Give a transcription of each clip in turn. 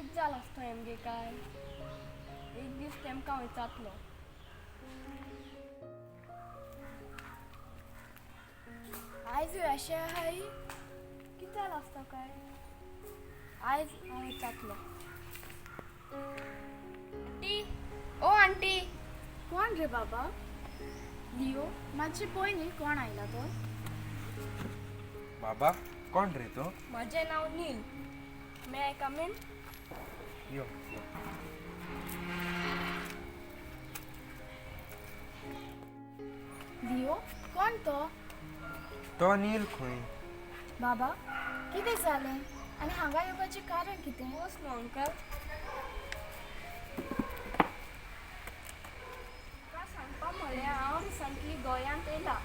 कितें जालां आसता हेमगे काय एक दीस तेमकां वयतातलो आयज अशें हाय कितें जालां आसता काय आयज हांव वयतातलो आंटी ओ आंटी कोण रे बाबा लिओ मातशी पळय न्ही कोण आयला तो बाबा कोण रे तू म्हजें नांव Neel may I come in यो लिओ कोण तो नील खंय बाबा कितें जालें आनी हांगा येवपाचें कारण कितें बस न्हू अंकल तुका सांगपा म्हळ्यार हांव रिसंटली गोंयांत येयला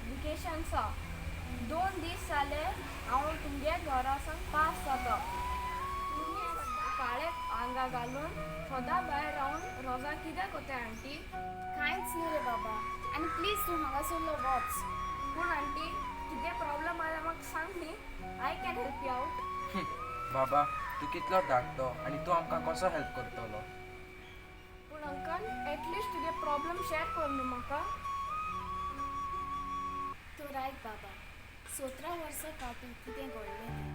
वेकेशन्सा 2 दीस जाले हांव तुमगे घरा सावन पास जाता तुमी काळे आंगा घालून सदां भायर रावन रोजा कितें कोताय आंटी कांयच न्ही रे बाबा आनी प्लीज तूं हांगासरलो वच पूण आंटी कितें प्रॉब्लम आल्या म्हाका सांग न्ही I can help you out बाबा तू कितलो धाकटो आनी तू आमकां कसो हेल्प करतलो पूण अंकल एटलिस्ट तुगे प्रॉब्लम शेअर कर न्हू म्हाका तूं रायट बाबा 17 वर्सां फाटीं कितें घडलें तें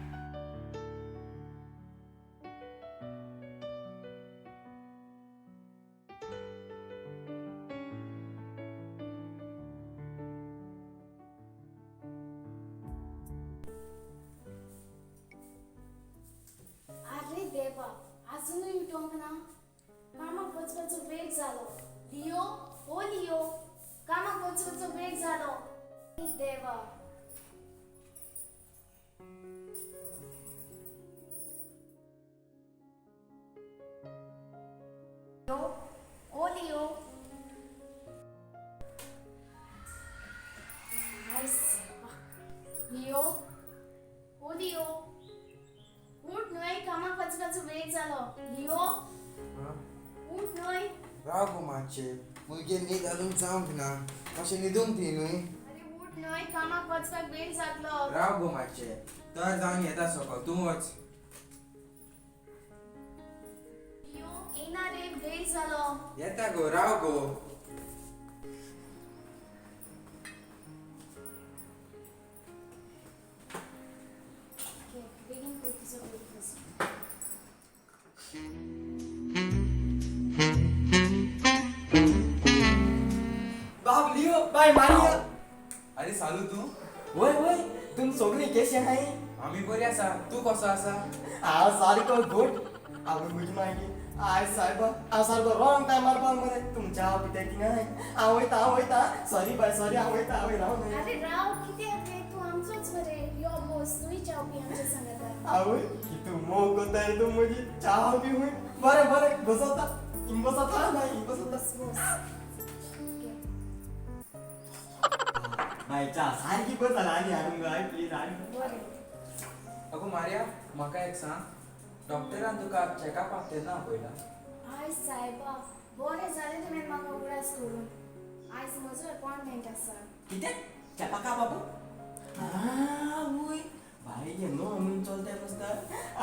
आरे देवा अजूनही उठोंक ना कामाक वचपाचो वेळ जालो लिओ ओ लिओ कामाक वचपाचो वेळ जालो देवा लिओ ओ लिओ नाइस लिओ ओ लिओ उठ न्हय कामाक वचपाचो वेळ जालो लिओ उठ न्हय राव गो मातशें भुरगे न्हीद घालूंक जावंक ना मातशें न्हिदूंक ती न्हय अरे उठ न्हय कामाक वचपाक वेळ जातलो राव गो मातशें तर जावन येता सकाळ तूं वच लिओ येना रे वेळ जालो येता गो राव गो बेगीन कर तुजो ब्रेकफास्ट बाप लिओ बाय मारिया अरे चालू तू वय वय तुम सगळी केशे हाय आमी बरी आसा तू कसो आसा हांव सारको गुड आवय म्हजी मागी आय सायबा हांव सारको रॉंग टायमार पावून मरे तुमच्या हांव कितें थिंगाय हांव वयता सॉरी बाय सॉरी हांव वयता राव न्हय अरे राव कितें रे तूं आमचोच मरे यो बोस तूंय चावपी आमच्या सांगात आवय कितू मोग कोताय तू म्हजी चाव बी हुय बरें बरें बसता हिंग बसता नाही बसता बोस बाय चा सारकी बस जाला आनी हाडूंक गाय प्लीज हाड बरें अगो मारिया म्हाका एक सांग डॉक्टरान तुका चॅकअपाक केन्ना आपयला आयज सायबा बरें जालें तुवें म्हाका उगडास करून आयज म्हजो अपॉयंटमेंट आसा कितें चपाका बाबू वय भाई ये नो म्हणून चलते बसता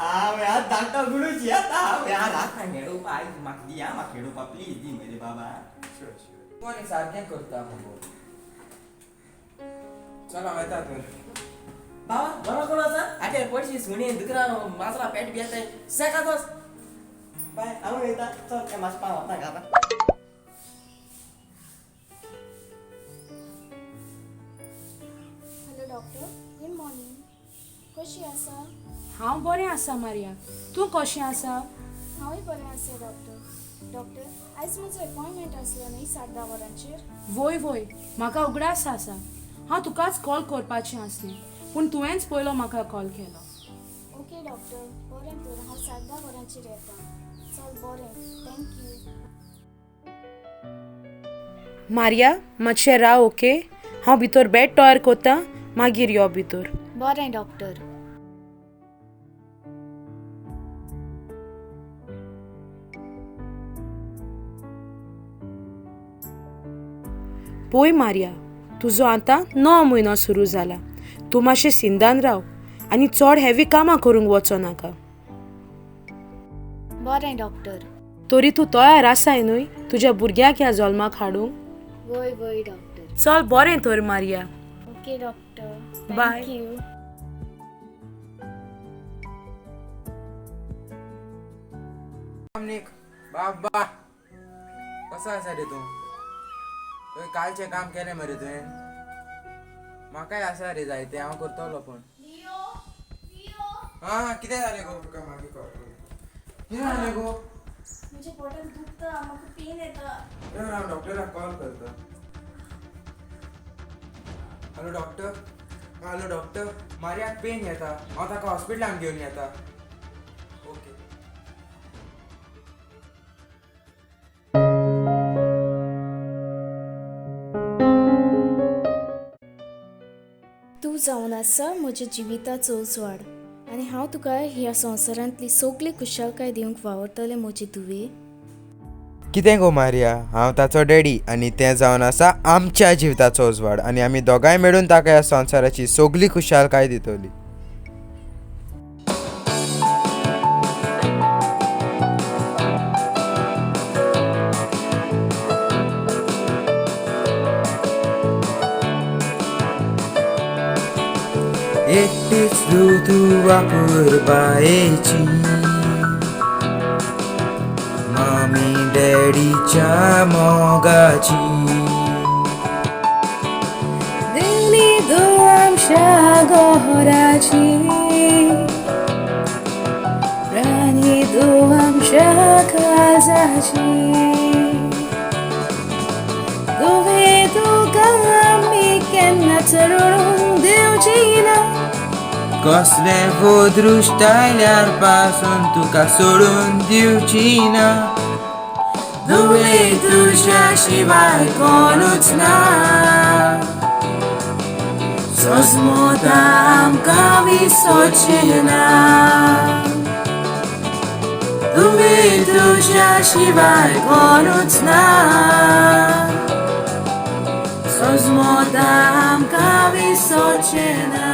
हांव ह्या धाकटो गुडूची येता हांव ह्या राखा खेळोवपा आयज म्हाका दी म्हाका खेळोवपा प्लीज दी मरे बाबा तूं आनी सारकें करता मगो चल हांव येता तर बाबा बरो कोण आसा आगे पडशी सुणी दुकरा माजरा पेट बी येताय सेका दोस बाय हांव येता चल हे मातशें पाव वता घाता हॅलो डॉक्टर गुड मॉर्निंग कशी आसा हांव बरें आसा मारिया तूं कशें आसा हांवूय बरें आसा डॉक्टर डॉक्टर आयज म्हजो अपॉयंटमेंट आसलो न्ही 10:30 वरांचेर वय वय म्हाका उगडास आसा हांव तुकाच कॉल करपाचें आसलें पूण तुवेंच पयलो म्हाका कॉल केलो ओके डॉक्टर बरें तर हांव 10:30 वरांचेर येता चल बरें थँक्यू मारिया मातशें राव ओके हांव भितर बॅड तयार कोत्ता मागीर यो भितर बरें डॉक्टर पळय मारिया तुजो आतां 9 म्हयनो सुरू जाला तूं मातशें सिंधान राव आनी चड हेवी कामां करूंक वचो नाका बरें डॉक्टर. तरी तूं तयार आसाय न्हय तुज्या भुरग्याक ह्या जल्माक हाडूंक? वय वय डॉक्टर. चल बरें तर Maria. Okay doctor. Bye. Thank you. Nick बाबा कसो आसा रे तूं? तुवें कालचें काम केलें मरे तुवें? म्हाकाय आसा रे जायतें हांव करतलो पण. हां कितें जालें गो? तुका मागीर कॉल करता. कितें जालें गो? म्हज्या पोटान दुखता, म्हाका पेन येता. हांव डॉक्टराक कॉल करता. Hello doctor. हॅलो डॉक्टर, मारयाक पेन येता, हांव ताका हॉस्पिटलान घेवन येता. ओके. तूं जावन आसा म्हज्या जिविताचो उजवाड आनी हांव तुका ह्या संवसारांतली सगळी खुशालकाय दिवंक वावरतलें म्हजी धुवे. कितें गो मारिया, हांव ताचो डॅडी आनी तें जावन आसा आमच्या जिविताचो उजवाड आनी आमी दोगांय मेळून ताका ह्या संवसाराची सगळी खुशालकाय दितली. एकटीच तूं वापर बायेची मामी डॅडीच्या मोगाची दिली आमच्या गोराची राणी आमच्या काळजाची तुवें तुका आमी केन्नाच रडूंक दिवची ना. कसले दृश्ट आयल्यार पासून तुका सोडून दिवची ना. धुवे तुज्या शिवाय कोणूच ना. सोजमोता आमकां विसोचें ना. धुवे तुज्या शिवाय कोणूच ना. सोजमोता आमकां विसोचें ना.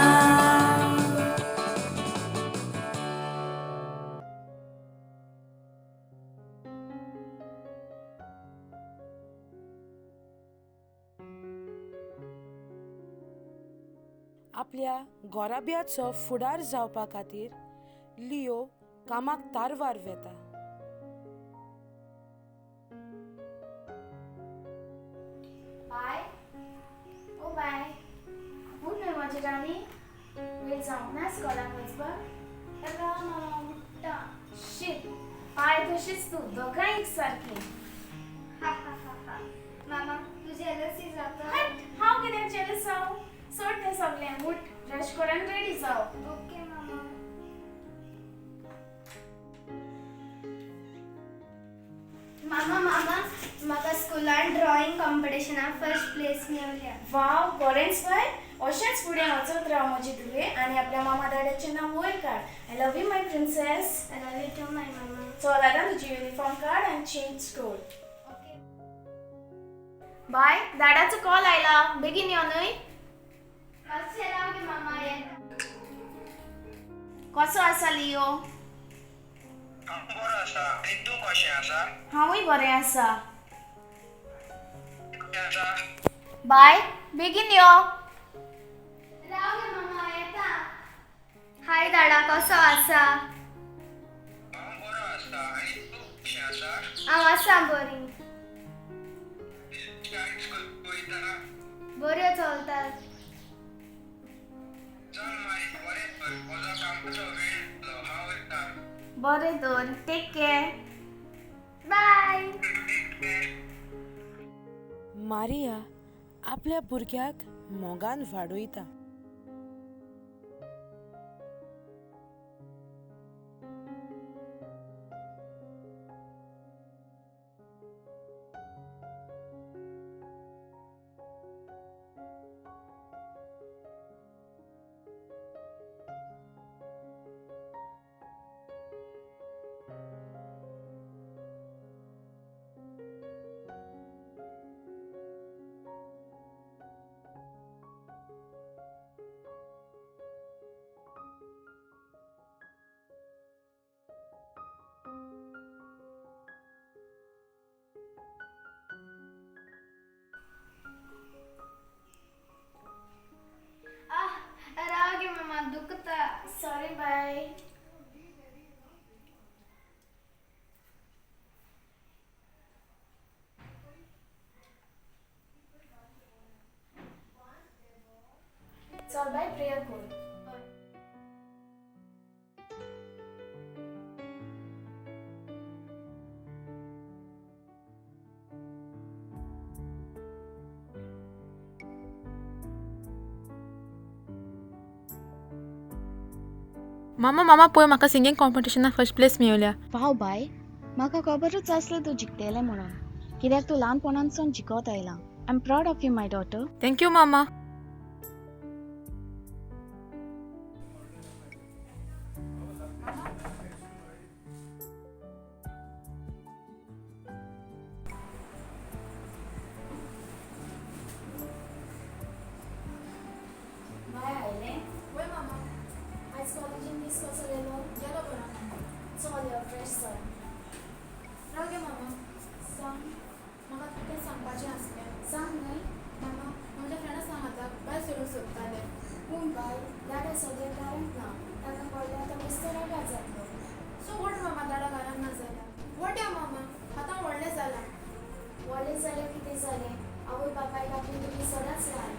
आपल्या गोराब्याचो फुडार जावपा खातीर लिओ कामाक तारवार वेता. बाय ओ बाय. पूण न्हय म्हजी राणी, वेळ जावंक ना स्कॉलाक वचपाक. मामा उठ्ठा. शीत पाय तशीच तूं दोगांय एकसारकी. मामा तू जेलसी जाता. हांव कित्याक जेलस जावं? सोड तें सगलें. उठ ब्रश कर आनी रेडी जाव. ओके मामा. मामा मामा म्हाका स्कुलान ड्रॉइंग कॉम्पिटिशनाक फर्स्ट प्लेस मेळ्ळ्या. वाव बरेंच बाय. अशेंच फुडें वचत राव म्हजी धुवे आनी आपल्या मामा दाड्याचें नांव वयर काड. I love you my princess. I love you too my मामा. चल आतां तुजी युनिफॉर्म काड आनी चेंज कर. ओके. बाय दाडाचो कॉल आयला. बेगीन यो न्हय. मातशें राव गे मामा येता. कसो आसा लिओ? बरो आसा. आनी तूं कशें आसा? हांवूय बरें आसा. कशें आसा? बाय बेगीन यो. राव गे मामा येता. हाय दादा कसो आसा? हांव बरो आसा. आनी तूं कशें आसा? हांव आसा बरी. शाळेंत स्कूल वयता? बऱ्यो चलतात. चल माय बरें कर. म्हजो कामाचो वेळ जालो. हांव वयता. बरें तर. Take care. बाय. मारिया आपल्या भुरग्याक मोगान वाडयता. मामा पळय म्हाका सिंगींग कॉम्पिटिशनाक फर्स्ट प्लेस मेळल्या. वाव बाय, म्हाका खबरूच आसलें तूं जिखतलें म्हणून, कित्याक तूं ल्हानपणांसून जिखत आयला. I am proud of you my daughter. Thank you मामा. बाय आयलें. वय मामा. आज कॉलेजीन दीस कसो गेलो? गेलो बरो. चल यो फ्रेश जाय. राव गे मामा. सांग. म्हाका कितें सांगपाचें आसलें. सांग न्हय. मामा म्हज्या फ्रेंडा सांग आतां भायर सरूंक सोदताले. पूण बाय, दादा सगळें कारण ना. ताका कळल्यार तो बेश्टो रागार जातलो. सो वॉट मामा दाडा घरात ना जाल्यार. वॉट या मामा आतां व्हडलें जालां. व्हडलें जाल्यार कितें जालें? आवय बापायक आपली तुमी सदांच ल्हान.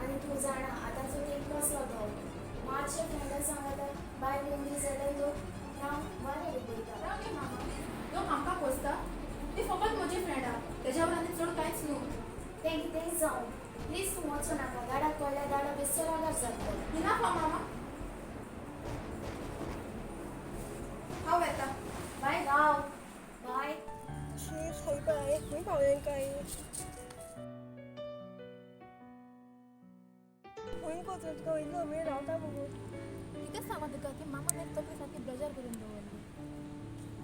आनी तूं जाणा आतांचो तेंप कसलो तो. मातशें फ्रेंडा सांगात बाय मेळ्ळी जाल्यार लोक नांव बरें पळयता. राव गे मामा. लोक म्हाका पोसता. ती फकत म्हजी फ्रेंडा. तेज्या वयल्यान चड कांयच न्हू. तें कितेंय जावं. प्लीज तूं वचूं नाका. दाडाक कळल्यार दाडा बेश्टो रागार जातलो. इनाफ मामा. हांव येता. बाय राव. बाय. कितें सांगू तुका ती मामा एक तकली सारकी बेजार करून दवरली.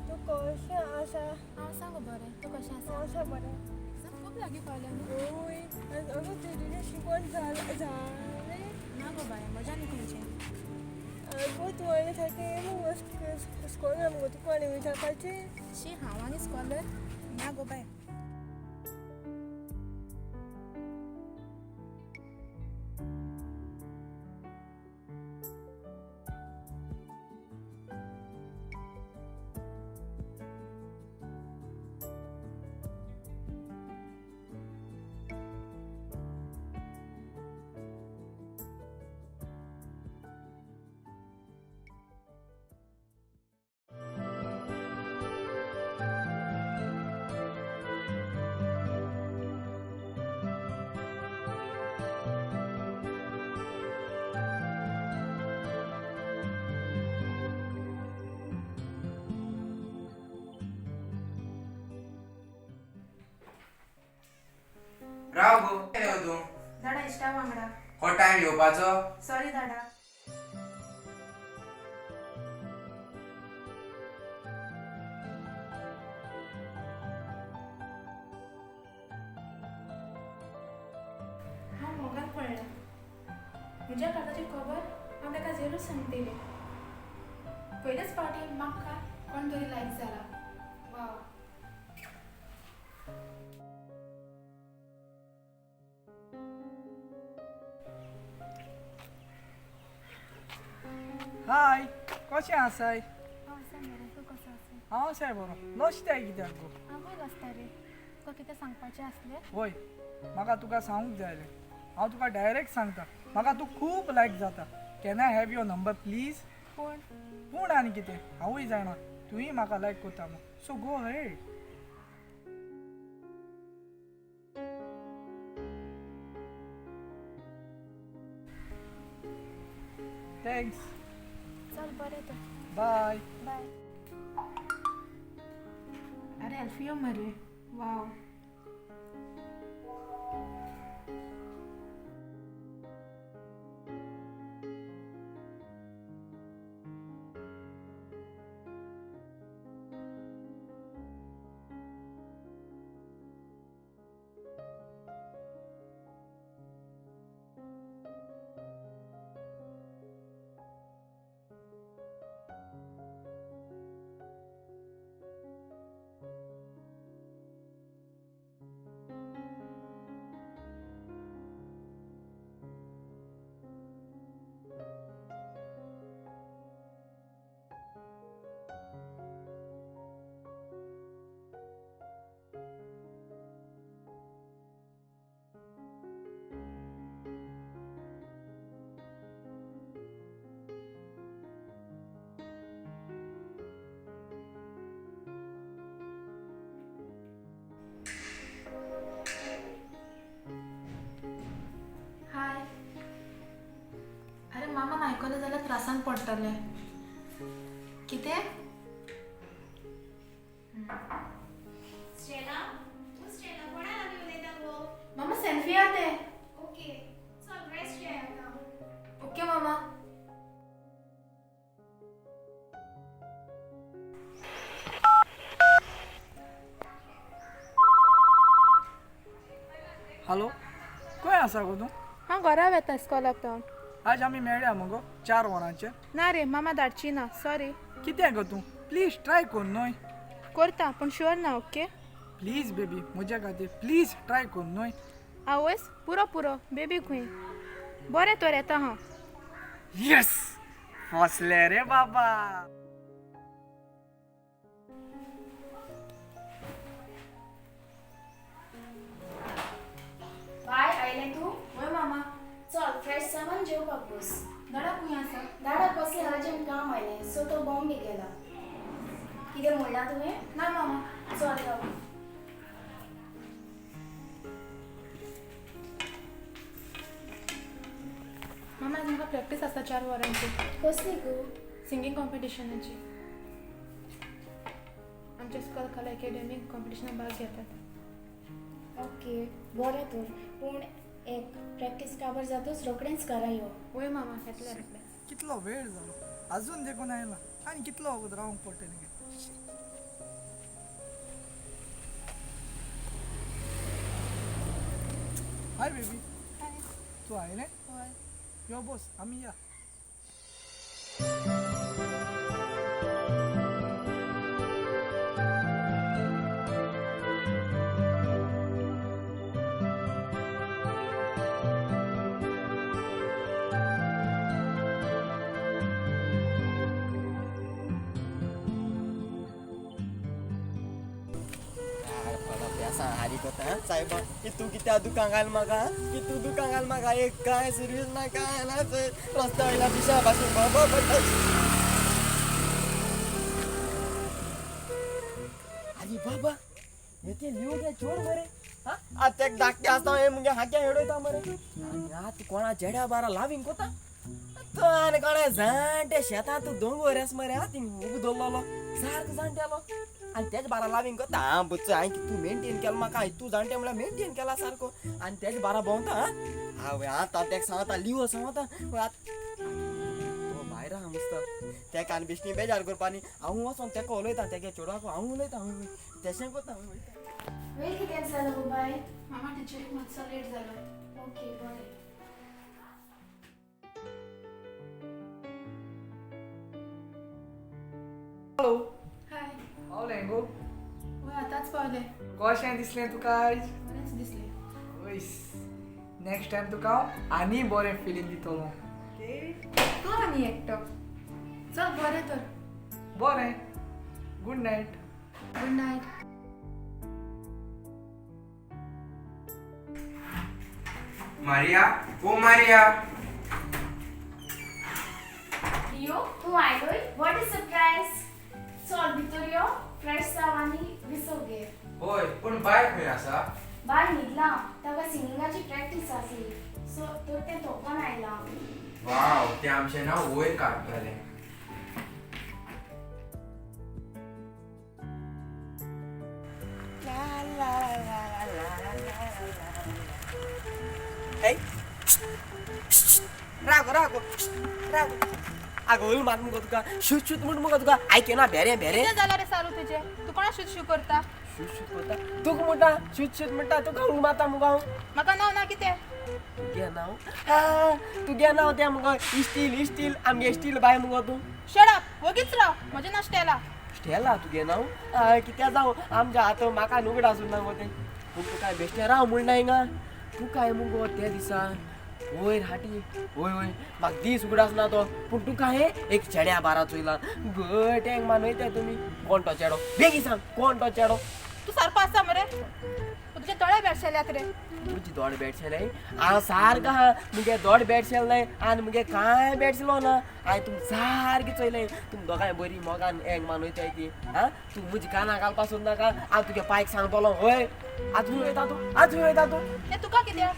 तूं कशें आसा? हांव सांगू बरें तूं कशें आसा. आसा बरें. सर खूब लागीं पावलें न्हू. ओय अगो तुजें शिकवण जालें? ना गो बाय मजा न्ही खंयचें. अगो तूं आनी सारकें येयलो स्कॉलर मुगो तुका आनी विचारपाचें. शी हांव आनी स्कॉलर ना गो बाय. राव गो तूं दाडा इश्टा वांगडा. हो टायम येवपाचो. सॉरी दाडा. हांव मोगान पडलें. म्हज्या कार्डाची खबर हांव ताका जरूर सांगतलें. पयलेच फावटी म्हाका कोण तरी लायक जाला. वाव. हाय, कशें आसाय? हांव आसा बरें तूं कसो आसा. हांव आसाय बरो. नशतें कित्याक गो? हांवूय आसता रे. तुका कितें सांगपाचें आसलें. वय, म्हाका तुका सांगूंक जाय आसलें. हांव तुका डायरेक्ट सांगता. म्हाका तूं खूब लायक जाता. Can I have your number please? पूण आनी कितें? हांवूय जाणा तुवें म्हाका लायक करता म्हूण. सो गो हेड. थँक्स. चल बरें तर. बाय. बाय. अरे अल्फियो मरे. वाव. हाय. अरे मामान आयकलें जाल्यार त्रासान पडटलें. कितें स्टेला तू स्टेला कोणा लागली उलयता गो मामा सेल्फी आते ओके चल रेस्ट घे आता ओके मामा हॅलो खंय आसा गो तूं हांव घरा वेता इस्कॉलाक तो आज आमी मेळया मगो 4 वरांचेर ना रे मामा धाडची ना सॉरी कितें गो तूं प्लीज ट्राय कर न्हय करता पूण शुअर ना ओके प्लीज बेबी म्हज्या खातीर प्लीज ट्राय कर न्हय आवयस पुरो बेबी खंय बरें तर येता हांव येस फसले रे बाबा बाय आयले तू वय मामा चल फ्रेश सामान जेवपाक बस दाडा खंय आसा दाडा कसले अर्जंट काम आयलें सो तो बॉम्बे गेला कितें म्हणला तुवें ना मामा चल राव मामा आज म्हाका प्रॅक्टीस आसता 4 वरांची कसली गो सिंगींग कॉम्पिटिशनाची आमच्या स्कूल कला अकॅडमीक कॉम्पिटिशनाक भाग घेतात ओके बरें तर पूण एक प्रॅक्टीस काबार जातूच रोखडेंच घरा यो वय मामा येतले येतले कितलो वेळ जालो अजून देखून आयला आनी कितलो वगत रावंक पडटलें गे हाय बेबी तू आयलें हय यो बस आमी या हारी कोता साहेब की तू कित्या दुकान घाल म्हाका की तू दुकान घाल म्हाका एक काय सर्वीस ना काय ना रस्त्या वयल्या पिशा भाशेन बाबा पडटा अरे बाबा येते लिहू घ्या चोर मरे हा आज ते धाकटे आसता हे मुगे हाक्या हेडयता मरे आनी आत कोणा जेड्या बारा लावीन कोता तो आनी कोणा जाणटे शेतां तू दोंगर येस मरे हा ती उबो दवरलो सारको जाणटेलो आनी तेच बारा लावीन कोता हा बुच्च हांवें तूं मेंटेन केलो म्हाका तूं जाणटे म्हळ्यार मेंटेन केला सारको आनी तेच बारा भोंवता हा हांवें आतां तेका सांगता लिवो सांगता तो भायर आहा मस्त तेका आनी बेश्टी बेजार करपानी हांव वचोन तेका उलयता तेगे चेडवाक हांव उलयता तेशें कोता हांव उलयता वेळ कितें जालो गो बाय मामा टिचरीक मातसो लेट जालो ओके बरें हॅलो हाय पावलें गो वय आतांच पावले कशें दिसलें तुका आयज बरेंच दिसलें वयस नेक्स्ट टायम तुका हांव आनी बरें फिलींग दितलो तूं आनी एकटो चल बरें तर बरें good night good night Maria oh Maria रियो तूं आयलोय वॉट इज सरप्रायज चल भितर यो फ्रेश जाव आनी विसव घे होय पूण बाय खंय आसा बाय न्हिदला ताका सिंगिंगाची प्रॅक्टीस आसली सो तो तें थोपन आयला वाव ते आमचें नांव वयर काडटलें रागो रागो रागो आगो उल मात मुगो तुका शूट शूट म्हूण मुगो तुका आयके ना भेरे भेरे कितें जालें रे सारू तुजें तूं कोणा शूट शू करता शूट शूट करता तुका म्हणटा शूट शूट म्हणटा तुका उल माता मुगो हांव म्हाका नांव ना कितें तुगे नांव हा तुगे नांव तें मुगो इस्टील इस्टील आमगे इस्टील बाय मुगो तूं शडप वगीच राव म्हजें नांव स्टेला स्टेला तुगे नांव कित्या जावं आमच्या हात म्हाका नुगड आसूं ना गो तें पूण तुका बेश्टें राव म्हूण ना हिंगा तूं काय मुगो त्या दिसा वयर हाटी वय वय म्हाका दीस उगडास ना तो पूण तुका हे एक चेड्या बारा चोयला गटेंक मानयता तुमी कोण तो चेडो बेगी सांग कोण तो चेडो तूं सारको आसा मरे तुजे दोळे बेडशेल्यात रे तुजी दोड बेडशेल हांव सारको आहा मुगे दोड बेडशेल न्हय आनी मुगे कांय बेडशेलो ना हांवें तुमकां सारकी चोयलें तुमी दोगांय बरी मोगान एक मानयताय ती हा तूं म्हजी कानां घालपा सोदनाका हांव तुगे पायक सांगतलो हय आज खंय वयता तूं आज खंय वयता तूं तें तुका कितें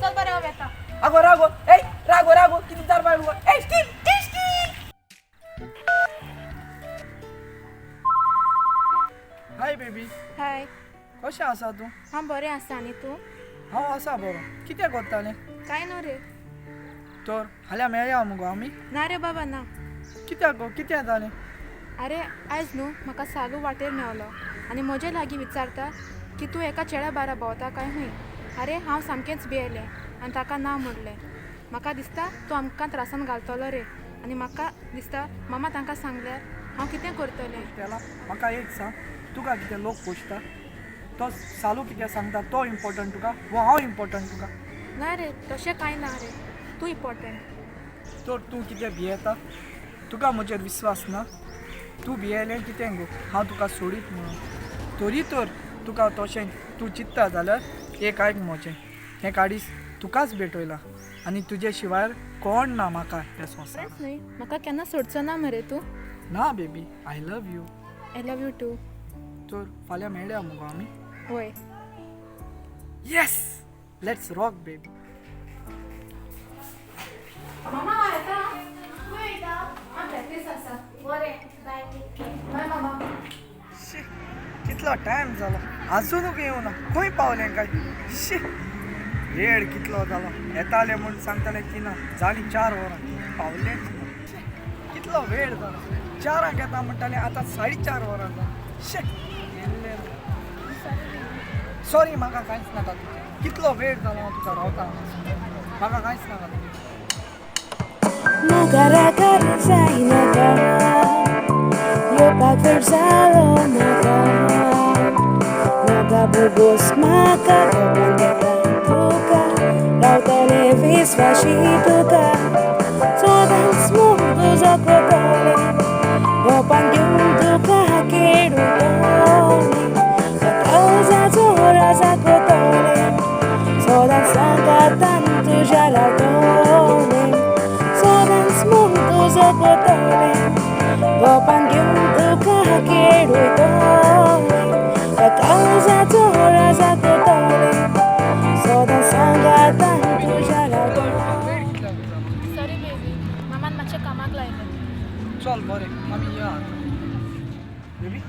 चल बरें हांव येता आगो रागो ए रागो रागो कितें विचारपा मुगो ए स्टील हाय बेबी हाय कशें आसा तूं हांव बरें आसा आनी तूं हांव आसा बरो कितें करतालें काय न्हू रे तर फाल्यां मेळया मुगो आमी ना रे बाबा ना कित्याक गो कितें जालें अरे आयज न्हू म्हाका सालू वाटेर मेवलो आनी म्हजे लागीं विचारता की तूं एका चेड्या बारा भोंवता काय हूंय अरे हांव सामकेंच भियेलें आनी ताका ना म्हणलें म्हाका दिसता तूं आमकां त्रासान घालतलो रे आनी म्हाका दिसता मामा तांकां सांगल्यार हांव कितें करतलें त्याला म्हाका एक सांग तुका कितें लोक पोसता तो सालू कितें सांगता तो इम्पॉर्टंट तुका वो हांव इम्पॉर्टंट तुका ना रे तशें कांय ना रे तूं इम्पॉर्टंट तर तूं कितें भियेता तुका म्हजेर विश्वास ना तूं भियेलें कितें गो हांव तुका सोडीत म्हणून तरी तर तुका तशें तूं चिंत्ता जाल्यार एक आयक म्हजें हें काडीस तुकाच भेटयला आनी तुजे शिवाय कोण ना म्हाका ह्या संवसारांत खरेंच न्हय म्हाका केन्ना सोडचो ना मरे तूं ना baby I love you I love you too तर फाल्यां मेळया मुगो आमी होय येस लेट्स रॉक बेबी मामा हांव येता खंय वयता हांव प्रॅक्टीस आसा बरें बाय टेक केअर बाय मामा शी कितलो टायम जालो आजुनूय येवना खंय पावलें काय शी वेळ कितलो जालो येताले म्हूण सांगताले की ना जाली 4 वरां पावलेंच ना शी, कितलो वेळ जालो 4 येता म्हणटाले आतां 4:30 वरां जालीं शी येल्ले सॉरी म्हाका कांयच नाका तुजें कितलो वेळ जालो हांव तुका रावता म्हाका कांयच नाका तुजें Naga zainaga Yopak versalo naga bubus maka Kapandeta tuka Lautale visvashituka Sodan smudo zakotole Gopangyum tuka hakirutole Kakauza zora zakotole Sodan sangatan tujalatole Sodan smudo zakotole Gopangyum tuka hakirutole Kakauza zora zakotole Sodan sangatan tujalatole वेळ कितल्याक जालो sorry baby मामान मातशें कामाक लायलें चल बरें आमी या आतां बेबी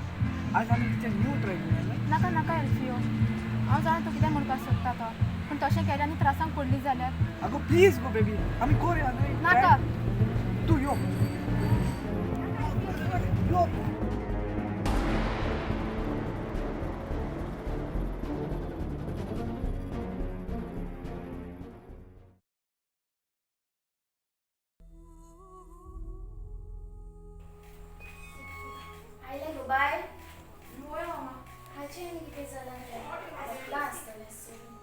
आज आमी कितें न्यू ट्राय केलें नाका नाका एल्फियो हांव जाणा तूं कितें म्हणपाक सोदता तो पूण तशें केलें आनी त्रासांक पडली जाल्यार आगो प्लीज गो बेबी आमी करूया न्हय नाका तूं यो यो आयले गो बाय होय मामा हाचे आनी कितें जालां रे आसतलें सोडून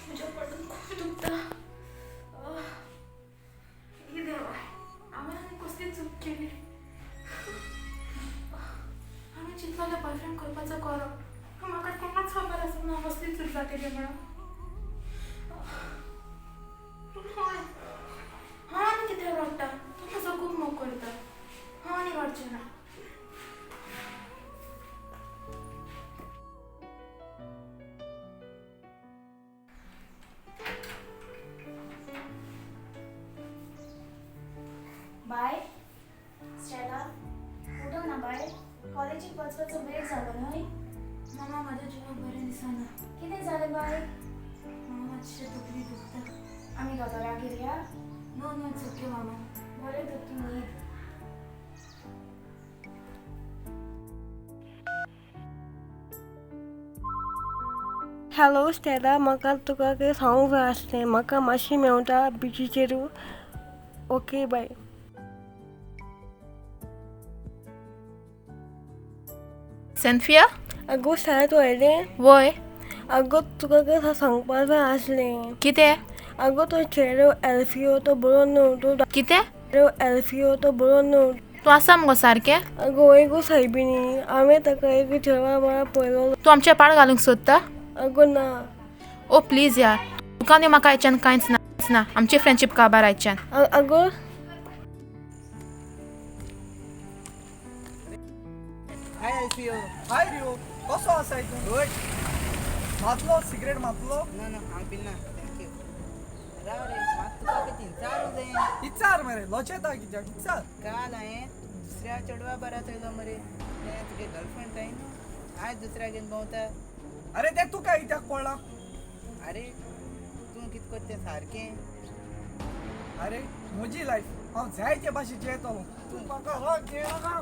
म्हज्या पडून खूब दुखता देवा हांवें आनी कसली चूक केली हांवें चिंतलें बॉयफ्रेंड करपाचो करप म्हाका केन्नाच खबर आसना हांव कसली चूक जातली म्हणून हय हांव आनी कितें रडटा तूं म्हजो खूब मोग करता हांव आनी रडचें ना बाय स्टेला उठो ना बाय कॉलेजीक वचपाचो वेळ जालो न्हय मामा म्हाज्या जिवाक बरें दिसना कितें जालें बाय हांव मातशें तकली दुखता आमी दोतोरागेर या नो नो इट्स ओके मामा बरें तर तूं न्ही हॅलो स्टेला म्हाका तुका कितें सांगूंक जाय आसलें म्हाका मातशें मेवता बिचीचेरू ओके बाय सेंथफिया आगो स्टेला तूं आयलें वय आगो तुका कितें सांगपा जाय आसलें कितें आगो तो चेडो एल्फियो तो बरो न्हू तो कितें चेडो एल्फियो तो बरो न्हू तूं आसा मुगो सारकें आगो वय गो सायबिणी हांवें ताका एक चेडवा बरा पळयलो तूं आमचें पाड घालूंक सोदता आगो ना ओ प्लीज यार तुका आनी म्हाका आयच्यान कांयच ना आमची फ्रेंडशीप काबार आयच्यान आगो हाय एल्फियो हाय रिओ कसो आसाय तूं गुड मातलो सिगरेट मातलो ना ना हांव पिना थँक्यू राव रे म्हाका तुका कितें विचार मरे लोचेता कित्याक विचार काल हांवें दुसऱ्या चेडवा बरा चोयलो मरे तें तुगे गर्लफ्रेंड काय न्हू आयज दुसऱ्यागेन भोंवता अरे ते तुका कित्याक पडला अरे तूं कितें कोत्ता तें सारकें अरे म्हजी लायफ हांव जाय ते भाशेची येतलो तूं म्हाका हक घेयनाका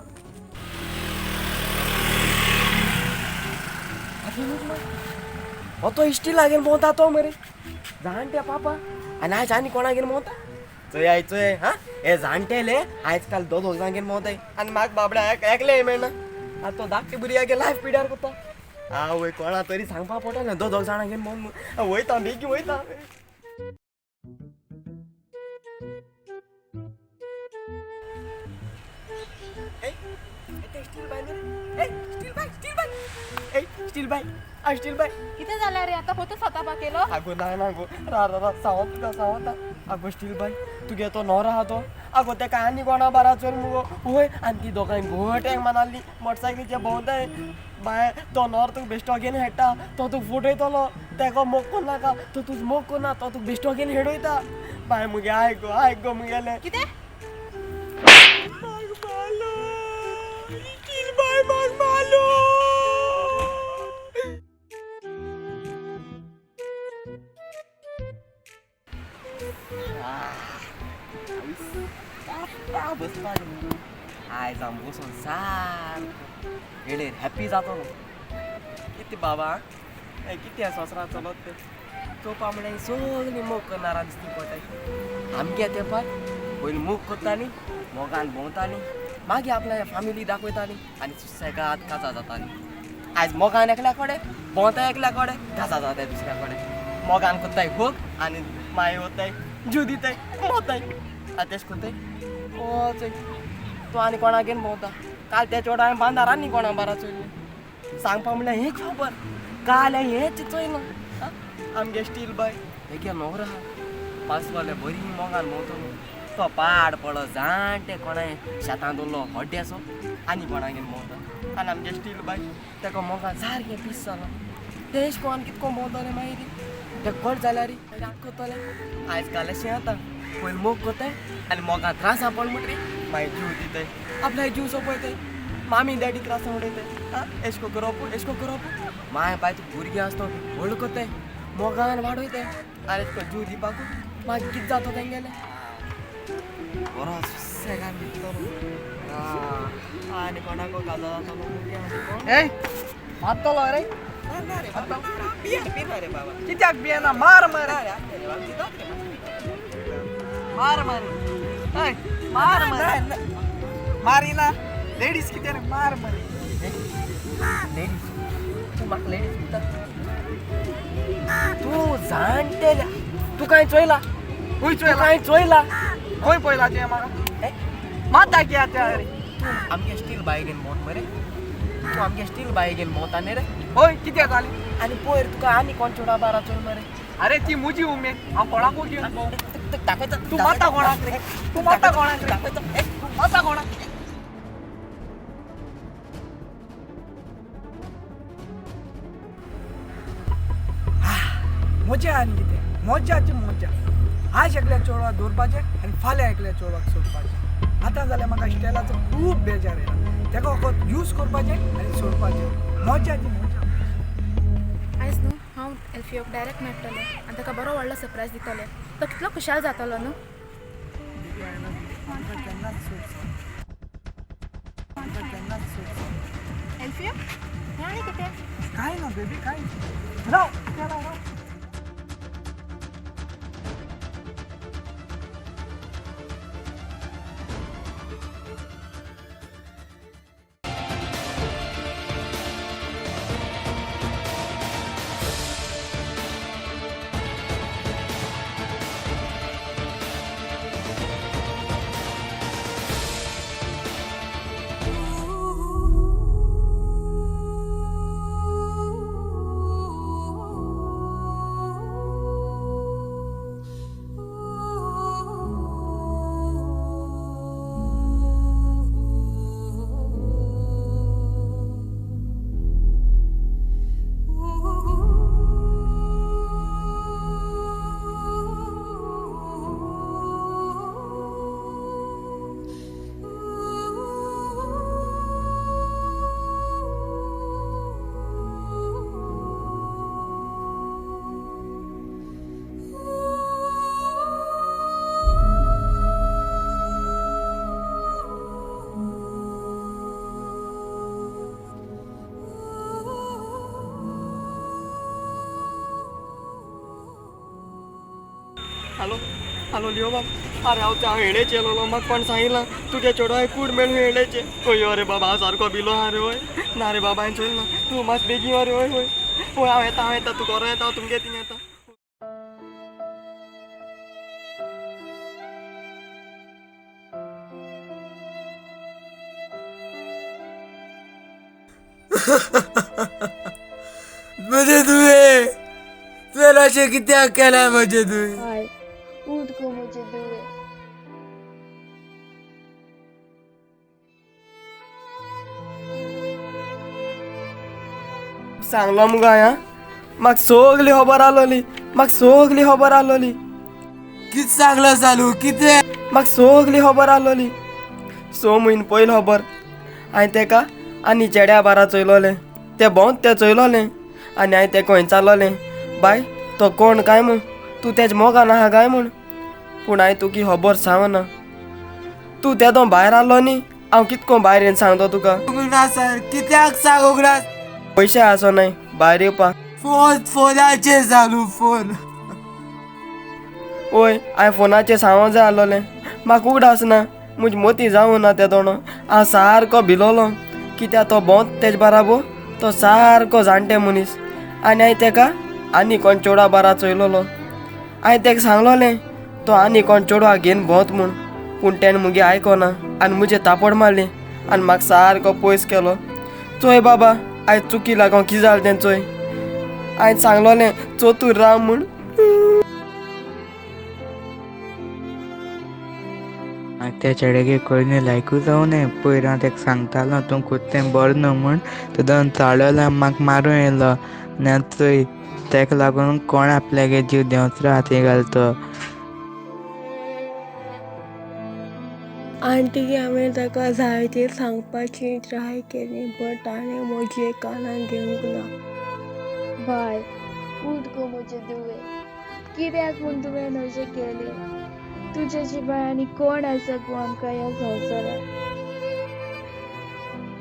हो तो इश्टी लागेल भोंवता तो मरे जाणटे पापा आनी आयज आनी कोणागेर भोंवता चोय हा हे जाणटेले आयज काल दोन जागेर भोंवताय आनी म्हाका बाबड्या एकले मेळना आतां तो धाकटे भुरग्यागे लायफ पिड्यार कोता आवय कोणा तरी सांगपा पडटा दोन जाणांगेर भोंवन वयता बेगी वयता स्टील बाय कितें जालें रे आतां फोटो स्वता केलो आगो ना गो रा सावता आगो स्टील बाय तुगे तो नवरो आहा तो आगो तेका आनी कोणा बारा चोर मुगो वय आनी ती दोगांय घोट्यांक मानाली मोटरसायकलीचे भोंवताय बाय तो नवरो तुका बेश्टो घेवन हेडटा तो तुका फुटयतलो तेका मोग कोन्नाका तो तुज मोग कोन्ना तो तुका बेश्टो घेवन हेडयता बाय मुगे आयक गो मुगेले कितें स्टील बाय मालो आयज आम बसून सारको वेळेर हॅप्पी जातो कितें बाबा कितें सोसरा चलत ते चोवपा म्हळ्यार सगळीं मोग करनारा दिसती पडटाय आमगे तेंपार पयलीं मोग करतालीं मोगान भोंवतालीं मागीर आपल्या फॅमिली दाखयतालीं आनी सुसेगाद काजा जातालीं आयज मोगान एकल्या कडेन भोंवता एकल्या कडेन काजा जाताय दुसऱ्या कडेन मोगान कोत्ताय भोग आनी माय वताय जीव दिताय मोताय आतां तेश कोत्ताय चोय तूं आनी कोणागेर भोंवता काल त्या चेडो हांवें बांदार आनी कोणा बारा चोयलें सांगपा म्हळ्यार हें खबर काल हेंच चोयना आमगे स्टील बाय हेगे नवरो आहा पासवाले बरी मोगान भोंवतलो तो पाड पडो जाणटे कोणाय शेतांत उरलो हड्ड्याचो आनी कोणागेर भोंवता आनी आमगे स्टील बाय तेका मोगान सारकें पीस जाला तेश कोण कितको भोंवतलें मागीर ते कट जाल्यार कोत्तलें आयज काल अशें जाता पयलीं मोग कोत्ताय आनी मोगान त्रासा पड म्हणटरी मागीर जीव दिताय आपल्याक जीव सोंपयताय मामी डॅडी त्रासा उडयताय एशको करप माय बाय तूं भुरगीं आसता व्हड कोत्ताय मोगान वाडयताय आनी एशको जीव दिवपाकूच मागीर कितें जाता तेंगेलें बरो सुसेगान दितलो आनी कोणाको काजा जातलो मारतलो रे रे बाबा कित्याक भियेना मार मरे मार मारिना लेडीज कितें रे मार मरे लेडीज तूं म्हाका लेडीज म्हणटा तूं जाणटेल्या तूं कांय चोयला चोयला खंय पयला तें म्हाका मात दाखय आतां रे तूं आमगे स्टील बायगेन भोंवत मरे तूं आमगे स्टील बायगेन भोंवता न्ही रे हय कितें जालें आनी पयर तुका आनी कोण चेडवा बारा चोय मरे अरे ती म्हजी उमेद हांव कोणाकू घेवन दाखयता तूं माता कोणाक रे तूं माता कोणाक मजा आनी कितें मज्जाची मज्जा आज एकल्या चेडवाक दवरपाचें आनी फाल्यां एकल्या चेडवाक सोडपाचें आतां जाल्यार म्हाका स्टेलाचो खूब बेजार येयला तेका फकत यूज करपाचें आनी सोडपाचें मज्जाची मज्जा आयज न्हू हांव एल्फियोक डायरेक्ट मेळटलें आनी ताका बरो व्हडलो सरप्रायज दितलें तो कितलो खुशाल जातलो न्हू एल्फियो हें आनी कितें काय ना बेबी काय राव हॅलो हॅलो लिओ बाबा अरे हांव त्या हेळेचे येयलो म्हाका कोण सांगितलां तुगे चेडवाय कूड मेळून हेळेचे अयो रे बाबा हांव सारको भिलो आहा रे वय ना रे बाबा हांवें चोयलो ना तूं मातशें बेगीन यो रे वय वय वय हांव येता तूं घरा येता हांव तुमगे थिंग येता म्हणजे तुवें अशें कित्याक केलां म्हणजे तुवें बाय उठ गो म्हजे दुवे सांगलो मुगो हांवें म्हाका सगली खबर आसलोली म्हाका सगली खबर आसलोली कितें सांगलो चालू कितें म्हाका सगली खबर आसलोली 6 म्हयने पयलीं खबर हांवें तेका आनी चेड्या बारा चोयलोलें तें भोंवत तें चोयलोलें आनी हांवें तेका विचारलोलें बाय तो कोण काय म्हूण तूं तेज्या मोगान आहा काय म्हूण पूण हांवें तुकी खबर सांगना तूं तेदो भायर आसलो न्ही हांव कितको भायर येवन सांगतो तुका ना सर कित्याक सांगूंक ना पयशे आसो नाय भायर येवपाक फोनाचेर चालू फोन ओय हांवें फोनाचेर सांगोंक जाय आसलोलें म्हाका उगड आसना म्हजी मोती जावं ना त्या दोनो हांव सारको भिलोलो कित्याक तो भोंवत तेज बाराबो तो सारको जाणटे मनीस आनी हांवें तेका आनी कोण चेडवा बारा चोयलोलो हांवें तेका सांगलोलें तो आनी कोण चेडवा घेवन भोंवत म्हूण पूण तेणें मुगे आयकोना आनी म्हजें तापड मारलें आनी म्हाका सारको पयस केलो चोय बाबा आयज चुकी लागोन कितें जालें तें चोय हांवें सांगलोलें चोतूर राव म्हूण त्या चेड्यागे कोणी लायकूच जावं न्ही पयर हांव तेका सांगतालो तूं कुत्तें बरें न्हू म्हूण तेदोन चाळ्ळो म्हाका मारूं येयलो आनी चोय तेका लागून कोण आपल्यागे जीव देंवचरो हाती घालता आंटी हांवें ताका जायते सांगपाची ट्राय केली बट ताणें म्हजे कानान घेवंक ना बाय उठ गो म्हजे दुवे कित्याक म्हूण तुवें अशें केलें तुज्या शिवाय आनी कोण आसा गो आमकां ह्या संवसारांत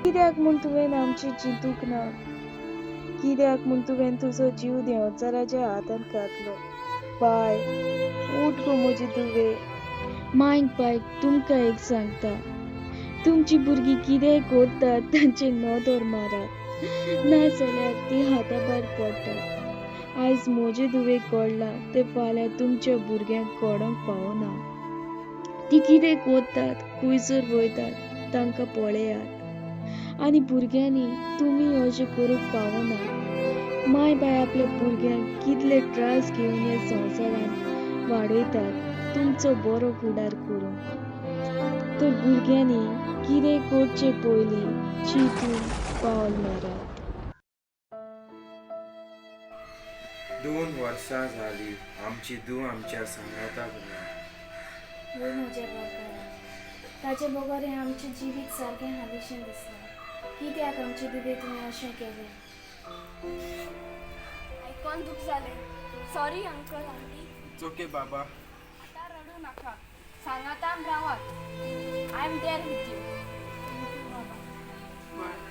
कित्याक म्हूण तुवें आमची चिंतूंक ना कित्याक म्हूण तुवें तुजो जीव देंवचाराच्या हातांत घातलो बाय उठ गो म्हजे दुवे मांयक बाय तुमकां एक सांगता तुमची भुरगीं कितेंय करतात तांचे नदर मारात नाजाल्यार ती हाता भायर पडटात आयज म्हजे दुवेक कळ्ळां तें फाल्यां तुमच्या भुरग्यांक कळोंक पावना ती कितें करतात खंयसर वयतात तांकां पळयात आनी भुरग्यांनी तुमी अशें करूंक पावना माय बाय आपल्या भुरग्यांक कितले त्रास घेवन ह्या संवसारांत वाडयतात तुमचो बरो फुडार करूंक तर भुरग्यांनी कितें करचे पयलीं चिंतून पावल मारात 2 वर्सां जालीं आमची धूव आमच्या सांगाताक ना वय म्हज्या बापारा ताचे बगर हें आमचें जिवीत सारकें हालीशें दिसता कित्याक आमचे दुबे तुवें अशें केलें आयकोन दूख जालें sorry uncle aunty it's okay बाबा आतां रडू नाका सांगातान रावात I am there with you बाबा बाय